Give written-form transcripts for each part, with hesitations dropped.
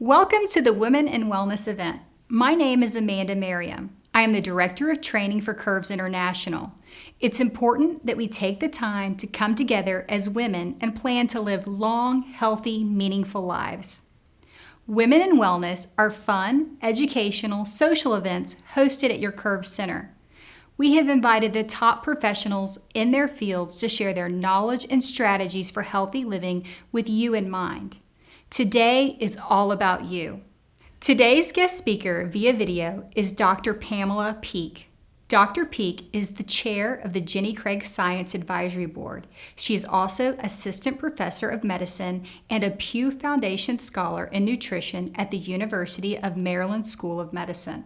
Welcome to the Women in Wellness event. My name is Amanda Merriam. I am the Director of Training for Curves International. It's important that we take the time to come together as women and plan to live long, healthy, meaningful lives. Women in Wellness are fun, educational, social events hosted at your Curves Center. We have invited the top professionals in their fields to share their knowledge and strategies for healthy living with you in mind. Today is all about you. Today's guest speaker via video is Dr. Pamela Peeke. Dr. Peeke is the chair of the Jenny Craig Science Advisory Board. She is also assistant professor of medicine and a Pew Foundation scholar in nutrition at the University of Maryland School of Medicine.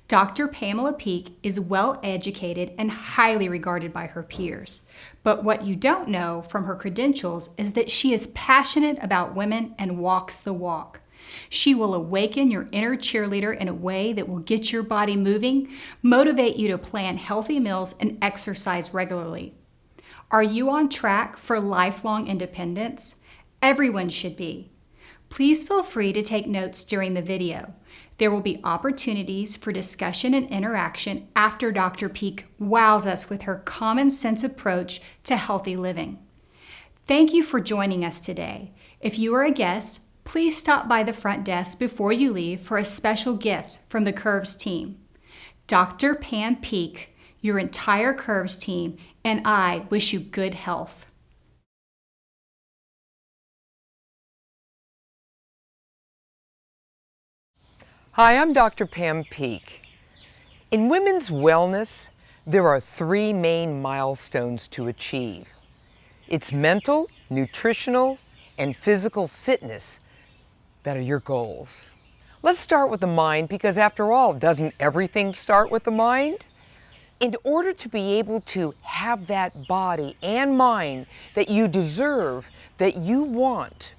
Dr. Pamela Peeke is well educated and highly regarded by her peers. But what you don't know from her credentials is that she is passionate about women and walks the walk. She will awaken your inner cheerleader in a way that will get your body moving, motivate you to plan healthy meals and exercise regularly. Are you on track for lifelong independence? Everyone should be. Please feel free to take notes during the video. There will be opportunities for discussion and interaction after Dr. Peeke wows us with her common sense approach to healthy living. Thank you for joining us today. If you are a guest, please stop by the front desk before you leave for a special gift from the Curves team. Dr. Pam Peeke, your entire Curves team, and I wish you good health. Hi, I'm Dr. Pam Peeke. In women's wellness, there are three main milestones to achieve. It's mental, nutritional, and physical fitness that are your goals. Let's start with the mind because after all, doesn't everything start with the mind? In order to be able to have that body and mind that you deserve, that you want,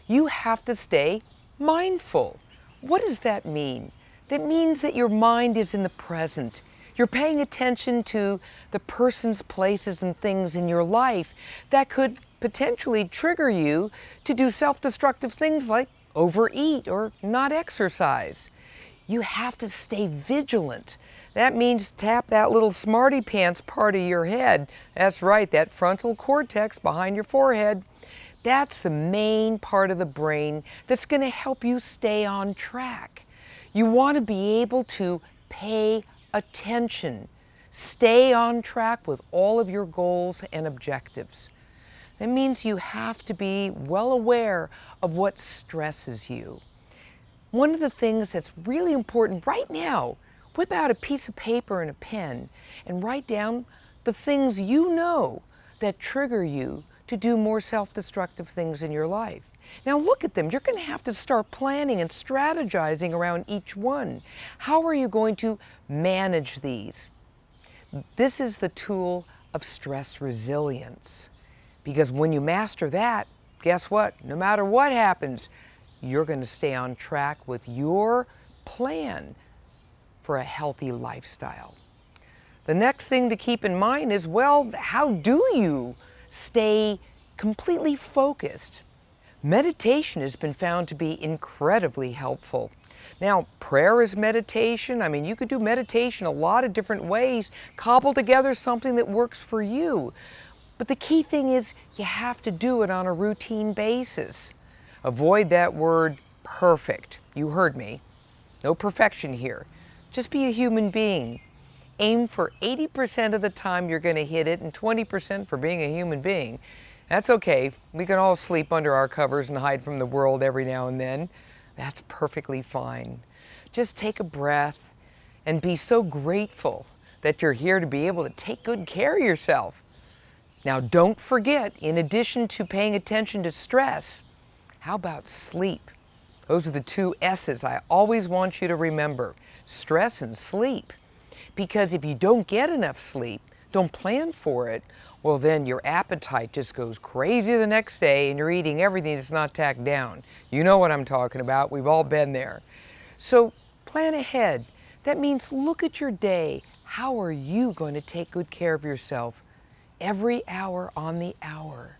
you have to stay mindful. What does that mean? That means that your mind is in the present. You're paying attention to the persons, places, and things in your life that could potentially trigger you to do self-destructive things like overeat or not exercise. You have to stay vigilant. That means tap that little smarty pants part of your head. That's right, that frontal cortex behind your forehead. That's the main part of the brain that's going to help you stay on track. You want to be able to pay attention, stay on track with all of your goals and objectives. That means you have to be well aware of what stresses you. One of the things that's really important right now, whip out a piece of paper and a pen and write down the things you know that trigger you to do more self-destructive things in your life. Now look at them. You're going to have to start planning and strategizing around each one. How are you going to manage these? This is the tool of stress resilience. Because when you master that, guess what? No matter what happens, you're going to stay on track with your plan for a healthy lifestyle. The next thing to keep in mind is, well, how do you stay completely focused? Meditation has been found to be incredibly helpful. Now, prayer is meditation. I mean, you could do meditation a lot of different ways, cobble together something that works for you. But the key thing is you have to do it on a routine basis. Avoid that word perfect. You heard me. No perfection here. Just be a human being. Aim for 80% of the time you're going to hit it and 20% for being a human being. That's okay. We can all sleep under our covers and hide from the world every now and then. That's perfectly fine. Just take a breath and be so grateful that you're here to be able to take good care of yourself. Now don't forget, in addition to paying attention to stress, how about sleep? Those are the two S's I always want you to remember. Stress and sleep. Because if you don't get enough sleep, don't plan for it, well then your appetite just goes crazy the next day and you're eating everything that's not tacked down. You know what I'm talking about. We've all been there. So plan ahead. That means look at your day. How are you going to take good care of yourself every hour on the hour?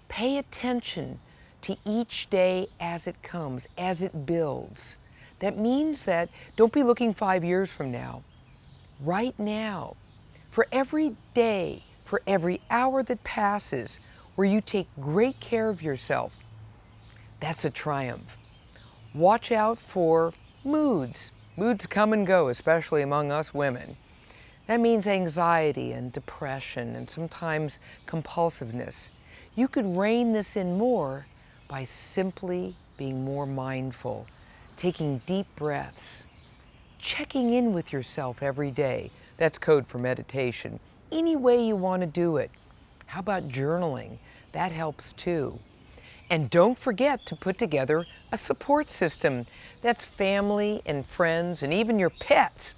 Pay attention to each day as it comes, as it builds. That means that don't be looking 5 years from now. Right now, for every day, for every hour that passes where you take great care of yourself, that's a triumph. Watch out for moods. Moods come and go, especially among us women. That means anxiety and depression and sometimes compulsiveness. You could rein this in more by simply being more mindful, taking deep breaths, checking in with yourself every day. That's code for meditation. Any way you want to do it. How about journaling? That helps too. And don't forget to put together a support system. That's family and friends and even your pets.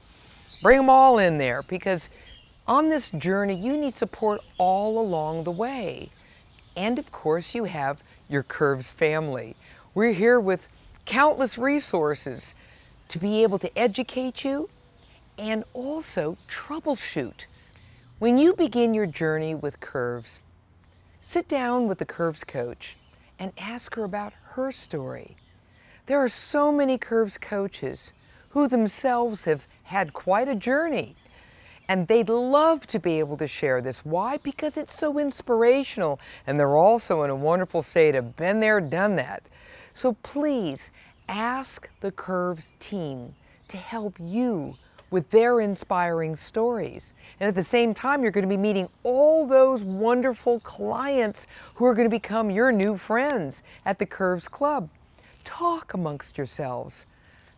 Bring them all in there, because on this journey you need support all along the way. And of course you have your Curves family. We're here with countless resources to be able to educate you and also troubleshoot. When you begin your journey with Curves, sit down with the Curves coach and ask her about her story. There are so many Curves coaches who themselves have had quite a journey, and they'd love to be able to share this. Why? Because it's so inspirational, and they're also in a wonderful state of been there, done that. So please ask the Curves team to help you with their inspiring stories. And at the same time, you're going to be meeting all those wonderful clients who are going to become your new friends at the Curves Club. Talk amongst yourselves.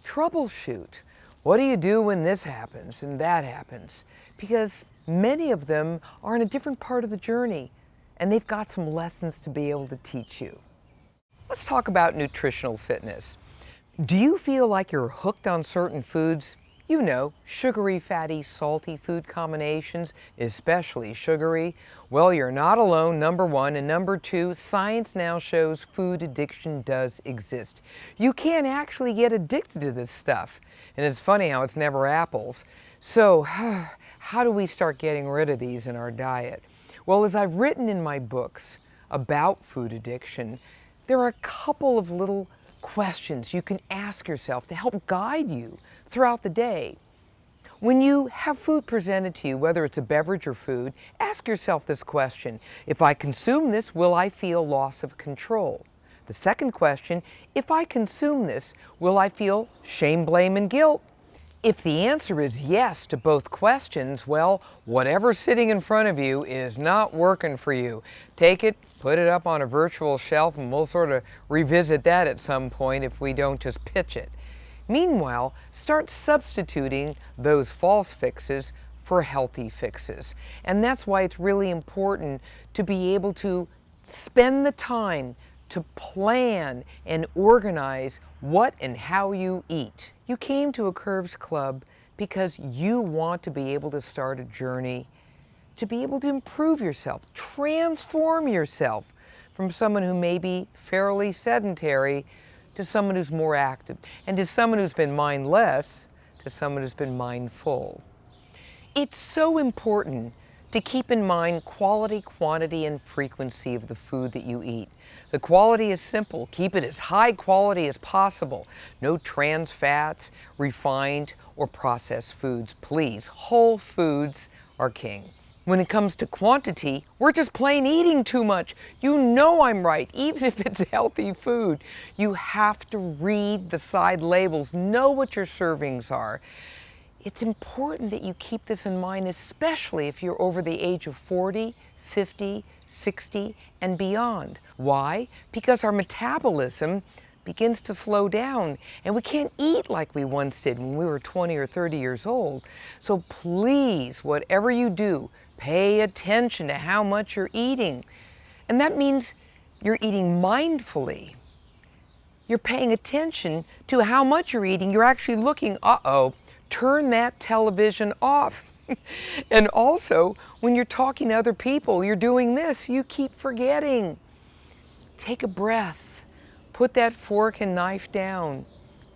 Troubleshoot. What do you do when this happens and that happens? Because many of them are in a different part of the journey, and they've got some lessons to be able to teach you. Let's talk about nutritional fitness. Do you feel like you're hooked on certain foods? You know, sugary, fatty, salty food combinations, especially sugary. Well, you're not alone, number one. And number two, science now shows food addiction does exist. You can actually get addicted to this stuff. And it's funny how it's never apples. So, how do we start getting rid of these in our diet? Well, as I've written in my books about food addiction, there are a couple of little questions you can ask yourself to help guide you throughout the day. When you have food presented to you, whether it's a beverage or food, ask yourself this question: if I consume this, will I feel loss of control? The second question: if I consume this, will I feel shame, blame, and guilt? If the answer is yes to both questions, well, whatever's sitting in front of you is not working for you. Take it, put it up on a virtual shelf, and we'll sort of revisit that at some point if we don't just pitch it. Meanwhile, start substituting those false fixes for healthy fixes. And that's why it's really important to be able to spend the time to plan and organize what and how you eat. You came to a Curves Club because you want to be able to start a journey, to be able to improve yourself, transform yourself from someone who may be fairly sedentary to someone who's more active, and to someone who's been mindless to someone who's been mindful. It's so important to keep in mind quality, quantity, and frequency of the food that you eat. The quality is simple. Keep it as high quality as possible. No trans fats, refined, or processed foods. Please, whole foods are king. When it comes to quantity, we're just plain eating too much. You know I'm right, even if it's healthy food. You have to read the side labels, know what your servings are. It's important that you keep this in mind, especially if you're over the age of 40, 50, 60, and beyond. Why? Because our metabolism begins to slow down, and we can't eat like we once did when we were 20 or 30 years old. So please, whatever you do, pay attention to how much you're eating. And that means you're eating mindfully. You're paying attention to how much you're eating. You're actually looking, turn that television off. And also, when you're talking to other people, you're doing this, you keep forgetting. Take a breath. Put that fork and knife down.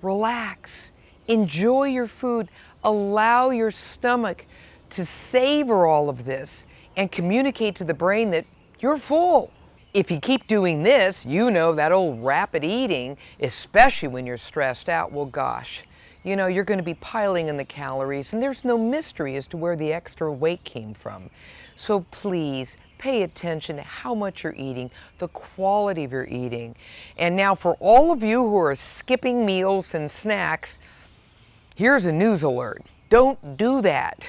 Relax. Enjoy your food. Allow your stomach to savor all of this and communicate to the brain that you're full. If you keep doing this, you know, that old rapid eating, especially when you're stressed out, well, gosh, you know, you're going to be piling in the calories, and there's no mystery as to where the extra weight came from. So please pay attention to how much you're eating, the quality of your eating. And now for all of you who are skipping meals and snacks, here's a news alert. Don't do that.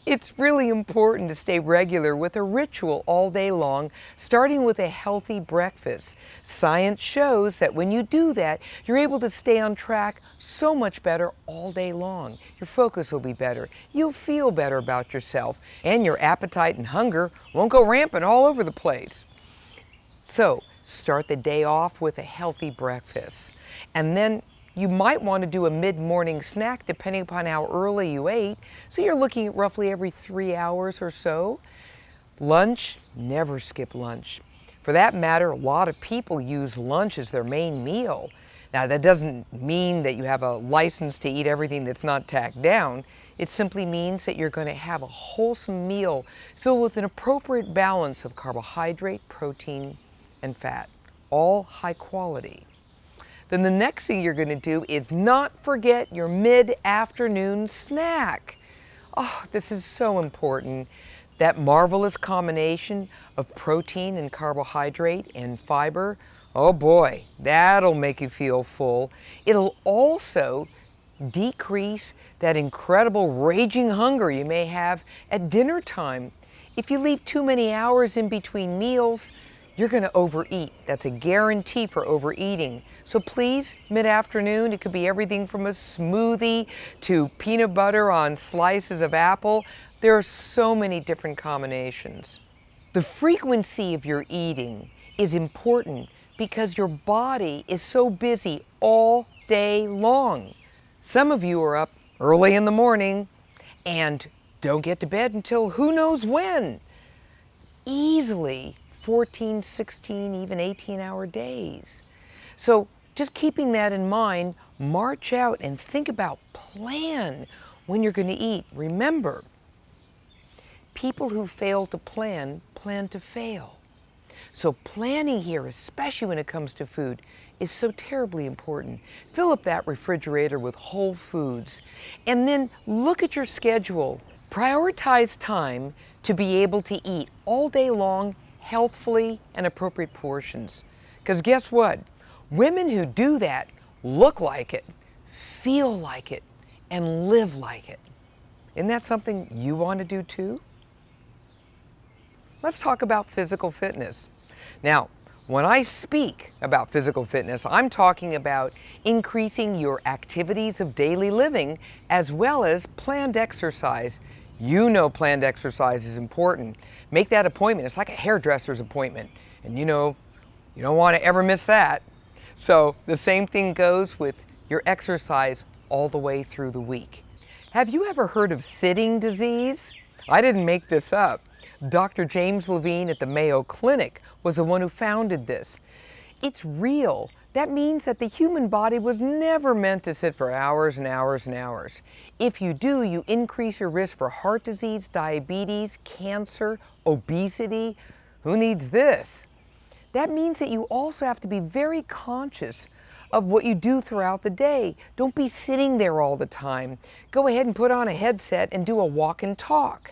It's really important to stay regular with a ritual all day long, starting with a healthy breakfast. Science shows that when you do that, you're able to stay on track so much better all day long. Your focus will be better. You'll feel better about yourself, and your appetite and hunger won't go rampant all over the place. So, start the day off with a healthy breakfast. And then you might want to do a mid-morning snack depending upon how early you ate. So you're looking at roughly every 3 hours or so. Lunch, never skip lunch. For that matter, a lot of people use lunch as their main meal. Now that doesn't mean that you have a license to eat everything that's not tacked down. It simply means that you're going to have a wholesome meal filled with an appropriate balance of carbohydrate, protein, and fat, all high quality. Then the next thing you're going to do is not forget your mid-afternoon snack. Oh, this is so important. That marvelous combination of protein and carbohydrate and fiber, oh boy, that'll make you feel full. It'll also decrease that incredible raging hunger you may have at dinner time. If you leave too many hours in between meals, you're going to overeat. That's a guarantee for overeating. So please, mid-afternoon, it could be everything from a smoothie to peanut butter on slices of apple. There are so many different combinations. The frequency of your eating is important because your body is so busy all day long. Some of you are up early in the morning and don't get to bed until who knows when. Easily 14, 16, even 18-hour days. So just keeping that in mind, march out and think about, plan when you're going to eat. Remember, people who fail to plan to fail. So planning here, especially when it comes to food, is so terribly important. Fill up that refrigerator with whole foods, and then look at your schedule. Prioritize time to be able to eat all day long, healthfully, and appropriate portions. Because guess what? Women who do that look like it, feel like it, and live like it. Isn't that something you want to do too? Let's talk about physical fitness. Now, when I speak about physical fitness, I'm talking about increasing your activities of daily living as well as planned exercise. You know planned exercise is important. Make that appointment. It's like a hairdresser's appointment. And you know, you don't want to ever miss that. So the same thing goes with your exercise all the way through the week. Have you ever heard of sitting disease? I didn't make this up. Dr. James Levine at the Mayo Clinic was the one who founded this. It's real. That means that the human body was never meant to sit for hours and hours and hours. If you do, you increase your risk for heart disease, diabetes, cancer, obesity. Who needs this? That means that you also have to be very conscious of what you do throughout the day. Don't be sitting there all the time. Go ahead and put on a headset and do a walk and talk.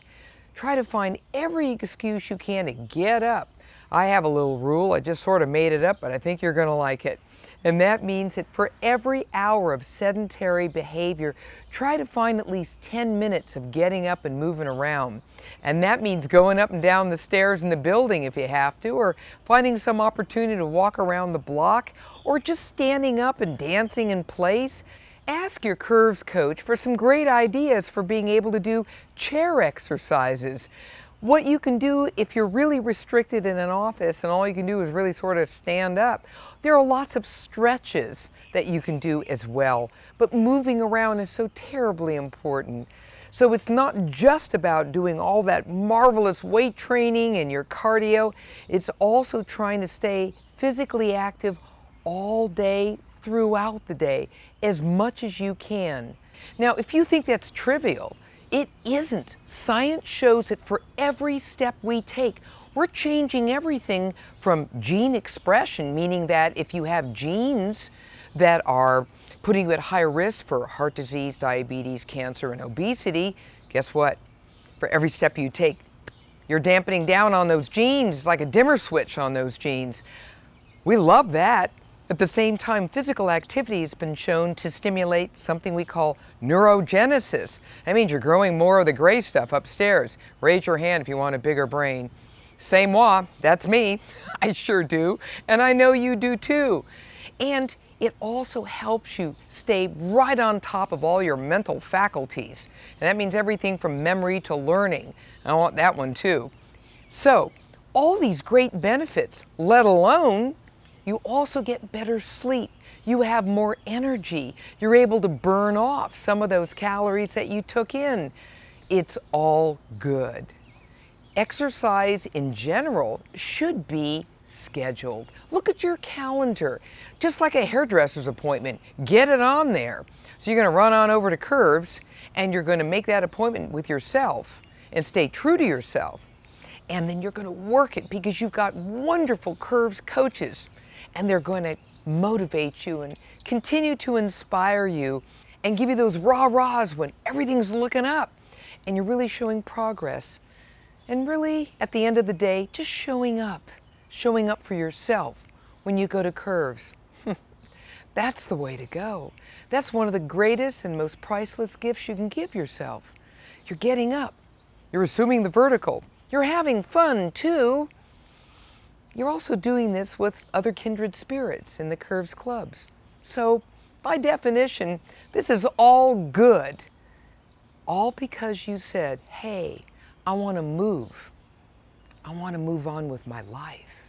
Try to find every excuse you can to get up. I have a little rule. I just sort of made it up, but I think you're going to like it. And that means that for every hour of sedentary behavior, try to find at least 10 minutes of getting up and moving around. And that means going up and down the stairs in the building if you have to, or finding some opportunity to walk around the block, or just standing up and dancing in place. Ask your Curves coach for some great ideas for being able to do chair exercises. What you can do if you're really restricted in an office and all you can do is really sort of stand up. There are lots of stretches that you can do as well, but moving around is so terribly important. So it's not just about doing all that marvelous weight training and your cardio, it's also trying to stay physically active all day throughout the day, as much as you can. Now, if you think that's trivial, it isn't. Science shows that for every step we take, We're changing everything from gene expression, meaning that if you have genes that are putting you at higher risk for heart disease, diabetes, cancer, and obesity, guess what? For every step you take, you're dampening down on those genes. It's like a dimmer switch on those genes. We love that. At the same time, physical activity has been shown to stimulate something we call neurogenesis. That means you're growing more of the gray stuff upstairs. Raise your hand if you want a bigger brain. C'est moi, that's me. I sure do. And I know you do too. And it also helps you stay right on top of all your mental faculties. And that means everything from memory to learning. I want that one too. So, all these great benefits, let alone you also get better sleep. You have more energy. You're able to burn off some of those calories that you took in. It's all good. Exercise in general should be scheduled. Look at your calendar. Just like a hairdresser's appointment, get it on there. So you're going to run on over to Curves and you're going to make that appointment with yourself and stay true to yourself. And then you're going to work it because you've got wonderful Curves coaches. And they're going to motivate you and continue to inspire you and give you those rah-rahs when everything's looking up and you're really showing progress. And really, at the end of the day, just showing up for yourself when you go to Curves. That's the way to go. That's one of the greatest and most priceless gifts you can give yourself. You're getting up. You're assuming the vertical. You're having fun, too. You're also doing this with other kindred spirits in the Curves clubs. So, by definition, this is all good. All because you said, hey, I want to move. I want to move on with my life.